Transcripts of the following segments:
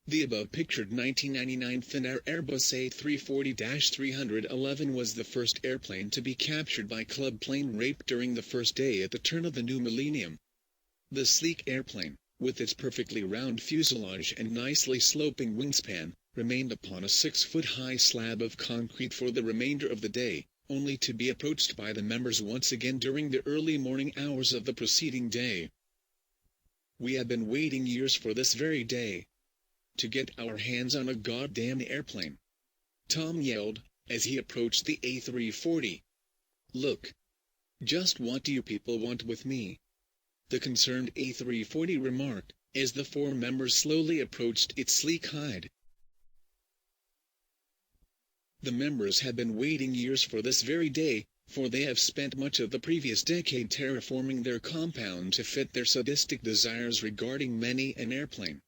The above-pictured 1999 Finnair Airbus A340-311 was the first airplane to be captured by club plane rape during the first day at the turn of the new millennium. The sleek airplane, with its perfectly round fuselage and nicely sloping wingspan, remained upon a 6-foot-high slab of concrete for the remainder of the day, only to be approached by the members once again during the early morning hours of the preceding day. "We have been waiting years for this very day. To get our hands on a goddamn airplane," Tom yelled, as he approached the A340. "Look. Just what do you people want with me?" the concerned A340 remarked, as the four members slowly approached its sleek hide. The members had been waiting years for this very day, for they have spent much of the previous decade terraforming their compound to fit their sadistic desires regarding many an airplane.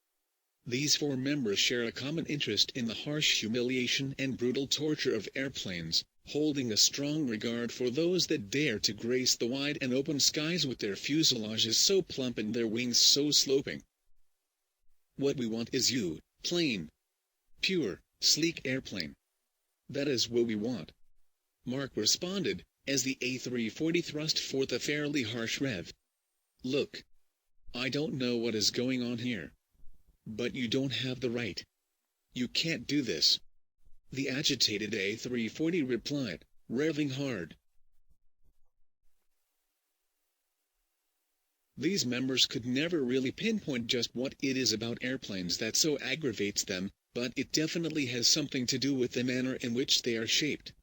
These four members share a common interest in the harsh humiliation and brutal torture of airplanes, holding a strong regard for those that dare to grace the wide and open skies with their fuselages so plump and their wings so sloping. "What we want is you, plain, pure, sleek airplane. That is what we want," Mark responded, as the A340 thrust forth a fairly harsh rev. "Look. I don't know what is going on here. But you don't have the right. You can't do this," the agitated A340 replied, revving hard. These members could never really pinpoint just what it is about airplanes that so aggravates them, but it definitely has something to do with the manner in which they are shaped.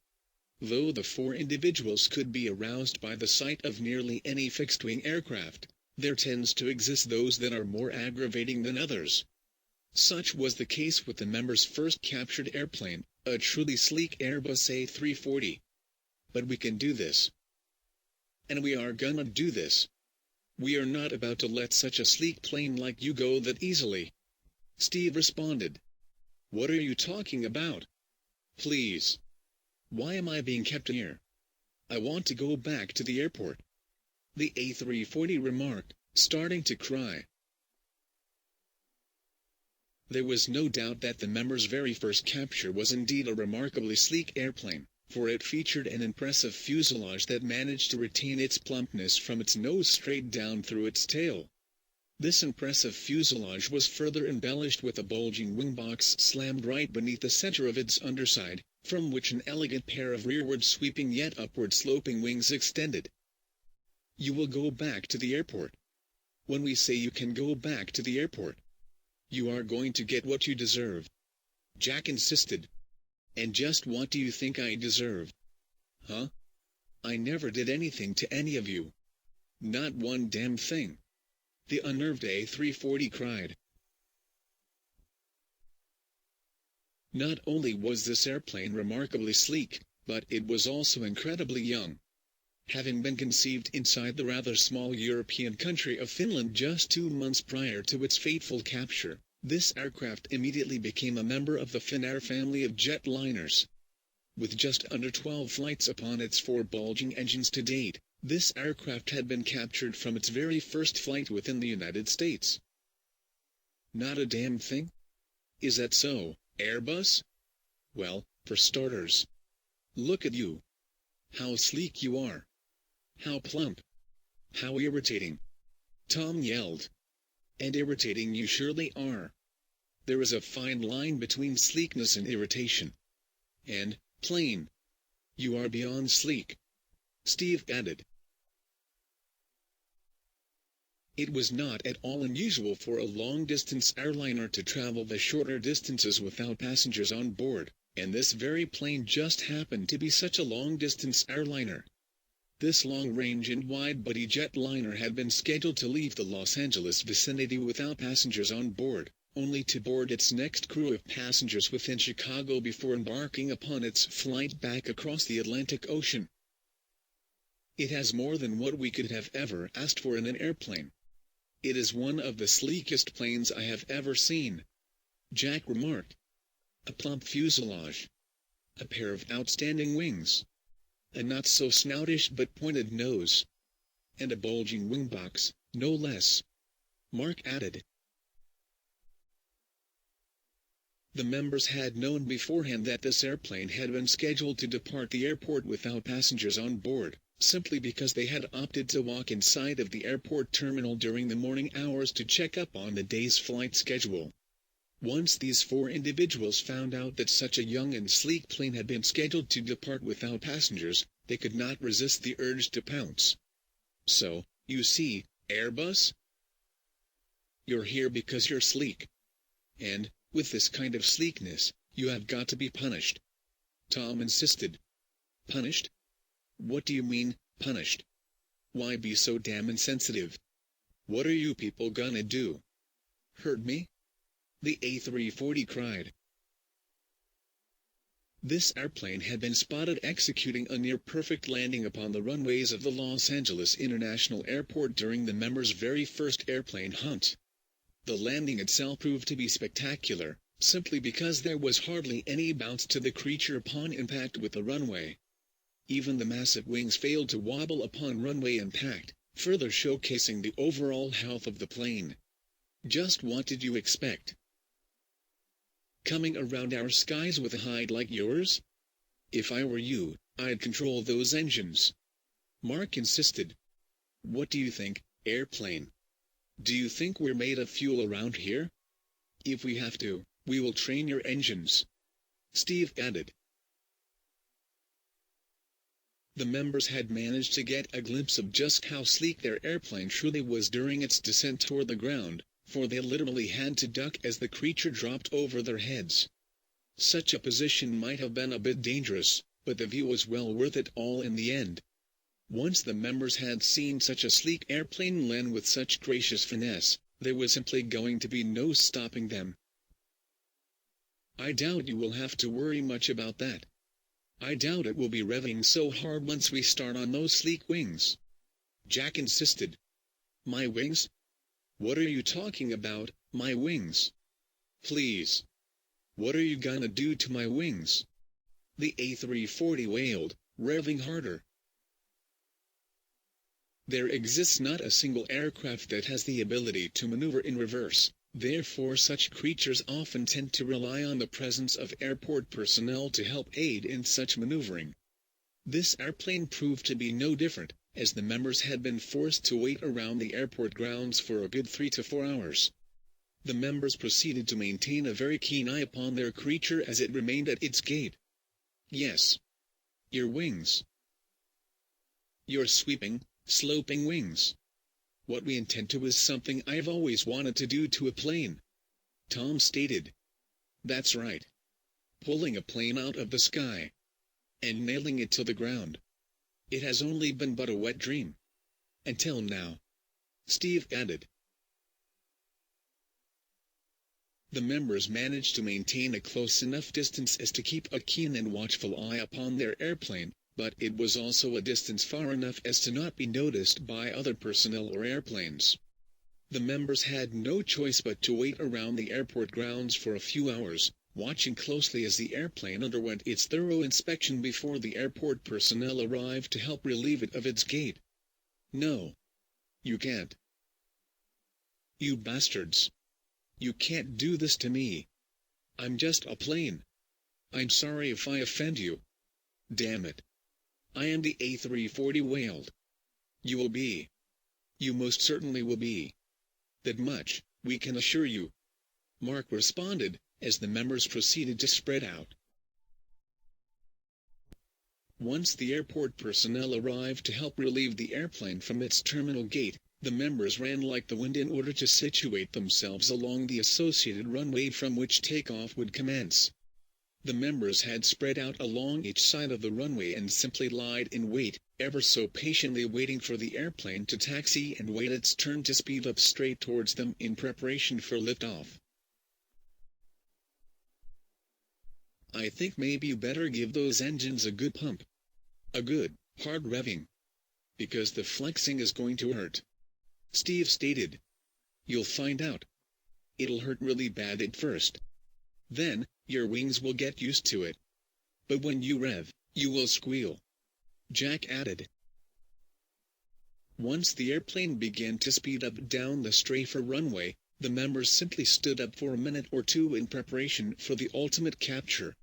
Though the four individuals could be aroused by the sight of nearly any fixed-wing aircraft, there tends to exist those that are more aggravating than others. Such was the case with the members' first captured airplane, a truly sleek Airbus A340. But we can do this. And we are gonna do this. We are not about to let such a sleek plane like you go that easily," Steve responded. "What are you talking about? Please. Why am I being kept here? I want to go back to the airport," the A340 remarked, starting to cry. There was no doubt that the members' very first capture was indeed a remarkably sleek airplane, for it featured an impressive fuselage that managed to retain its plumpness from its nose straight down through its tail. This impressive fuselage was further embellished with a bulging wingbox slammed right beneath the center of its underside, from which an elegant pair of rearward sweeping yet upward sloping wings extended. "You will go back to the airport. When we say you can go back to the airport, you are going to get what you deserve," Jack insisted. "And just what do you think I deserve? Huh? I never did anything to any of you. Not one damn thing," the unnerved A340 cried. Not only was this airplane remarkably sleek, but it was also incredibly young. Having been conceived inside the rather small European country of Finland just 2 months prior to its fateful capture, this aircraft immediately became a member of the Finnair family of jetliners. With just under 12 flights upon its 4 bulging engines to date, this aircraft had been captured from its very first flight within the United States. Not a damn thing? Is that so, Airbus? Well, for starters, look at you. How sleek you are. How plump. How irritating," Tom yelled. "And irritating you surely are. There is a fine line between sleekness and irritation. And, plain, you are beyond sleek," Steve added. It was not at all unusual for a long-distance airliner to travel the shorter distances without passengers on board, and this very plane just happened to be such a long-distance airliner. This long-range and wide-body jetliner had been scheduled to leave the Los Angeles vicinity without passengers on board, only to board its next crew of passengers within Chicago before embarking upon its flight back across the Atlantic Ocean. "It has more than what we could have ever asked for in an airplane. It is one of the sleekest planes I have ever seen," Jack remarked. "A plump fuselage. A pair of outstanding wings. A not-so-snoutish but pointed nose. And a bulging wingbox, no less," Mark added. The members had known beforehand that this airplane had been scheduled to depart the airport without passengers on board, simply because they had opted to walk inside of the airport terminal during the morning hours to check up on the day's flight schedule. Once these four individuals found out that such a young and sleek plane had been scheduled to depart without passengers, they could not resist the urge to pounce. So, you see, Airbus, you're here because you're sleek. And, with this kind of sleekness, you have got to be punished. Tom insisted. Punished? What do you mean, punished? Why be so damn insensitive? What are you people gonna do? Hurt me? The A340 cried. This airplane had been spotted executing a near-perfect landing upon the runways of the Los Angeles International Airport during the members' very first airplane hunt. The landing itself proved to be spectacular, simply because there was hardly any bounce to the creature upon impact with the runway. Even the massive wings failed to wobble upon runway impact, further showcasing the overall health of the plane. Just what did you expect? Coming around our skies with a height like yours? If I were you, I'd control those engines. Mark insisted. What do you think, airplane? Do you think we're made of fuel around here? If we have to, we will train your engines. Steve added. The members had managed to get a glimpse of just how sleek their airplane truly was during its descent toward the ground, for they literally had to duck as the creature dropped over their heads. Such a position might have been a bit dangerous, but the view was well worth it all in the end. Once the members had seen such a sleek airplane land with such gracious finesse, there was simply going to be no stopping them. I doubt you will have to worry much about that. I doubt it will be revving so hard once we start on those sleek wings. Jack insisted. My wings? What are you talking about, my wings? Please. What are you gonna do to my wings? The A340 wailed, revving harder. There exists not a single aircraft that has the ability to maneuver in reverse, therefore such creatures often tend to rely on the presence of airport personnel to help aid in such maneuvering. This airplane proved to be no different, as the members had been forced to wait around the airport grounds for a good 3 to 4 hours. The members proceeded to maintain a very keen eye upon their creature as it remained at its gate. Yes. Your wings. Your sweeping, sloping wings. What we intend to is something I've always wanted to do to a plane. Tom stated. That's right. Pulling a plane out of the sky. And nailing it to the ground. It has only been but a wet dream. Until now. Steve added. The members managed to maintain a close enough distance as to keep a keen and watchful eye upon their airplane, but it was also a distance far enough as to not be noticed by other personnel or airplanes. The members had no choice but to wait around the airport grounds for a few hours, watching closely as the airplane underwent its thorough inspection before the airport personnel arrived to help relieve it of its gate. No. You can't. You bastards. You can't do this to me. I'm just a plane. I'm sorry if I offend you. Damn it. I am the A340 wailed. You will be. You most certainly will be. That much, we can assure you. Mark responded, as the members proceeded to spread out. Once the airport personnel arrived to help relieve the airplane from its terminal gate, the members ran like the wind in order to situate themselves along the associated runway from which takeoff would commence. The members had spread out along each side of the runway and simply lied in wait, ever so patiently waiting for the airplane to taxi and wait its turn to speed up straight towards them in preparation for liftoff. I think maybe you better give those engines a good pump. A good, hard revving. Because the flexing is going to hurt. Steve stated. You'll find out. It'll hurt really bad at first. Then, your wings will get used to it. But when you rev, you will squeal. Jack added. Once the airplane began to speed up down the straight runway, The members simply stood up for a minute or two in preparation for the ultimate capture.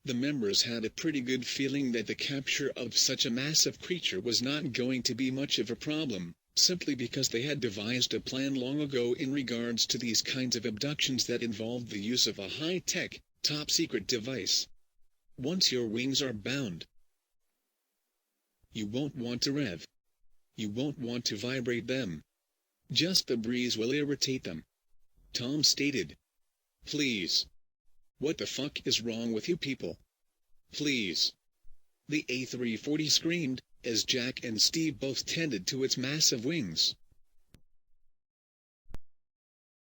The members had a pretty good feeling that the capture of such a massive creature was not going to be much of a problem, simply because they had devised a plan long ago in regards to these kinds of abductions that involved the use of a high-tech, top-secret device. Once your wings are bound, you won't want to rev. You won't want to vibrate them. Just the breeze will irritate them. Tom stated. Please. What the fuck is wrong with you people? Please. The A340 screamed, as Jack and Steve both tended to its massive wings.